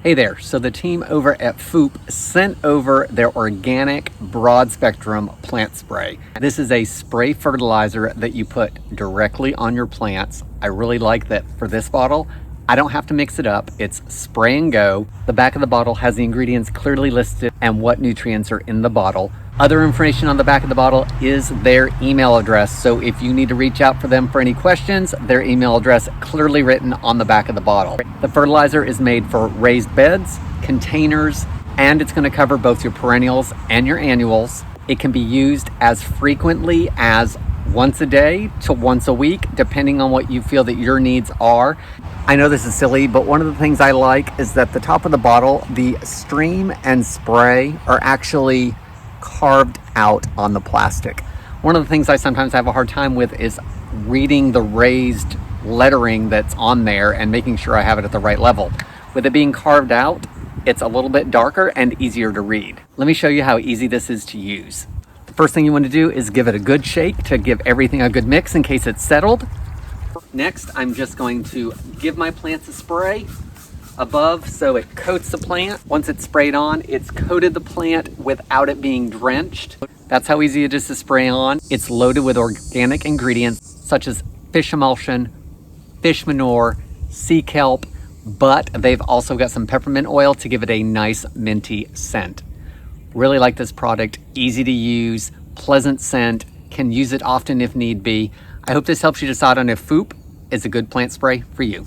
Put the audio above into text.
Hey there, so the team over at FOOP sent over their organic broad spectrum plant spray. This is a spray fertilizer that you put directly on your plants. I really like that for this bottle. I don't have to mix it up, it's spray and go. The back of the bottle has the ingredients clearly listed and what nutrients are in the bottle. Other information on the back of the bottle is their email address. So if you need to reach out for them for any questions, their email address clearly written on the back of the bottle. The fertilizer is made for raised beds, containers, and it's going to cover both your perennials and your annuals. It can be used as frequently as once a day to once a week, depending on what you feel that your needs are. I know this is silly, but one of the things I like is that the top of the bottle, the stream and spray are actually carved out on the plastic. One of the things I sometimes have a hard time with is reading the raised lettering that's on there and making sure I have it at the right level. With it being carved out, it's a little bit darker and easier to read. Let me show you how easy this is to use. The first thing you want to do is give it a good shake to give everything a good mix in case it's settled. Next, I'm just going to give my plants a spray above so it coats the plant. Once it's sprayed on, it's coated the plant without it being drenched. That's how easy it is to spray on. It's loaded with organic ingredients such as fish emulsion, fish manure, sea kelp, but they've also got some peppermint oil to give it a nice minty scent. Really like this product, easy to use, pleasant scent, can use it often if need be. I hope this helps you decide on if FOOP is a good plant spray for you.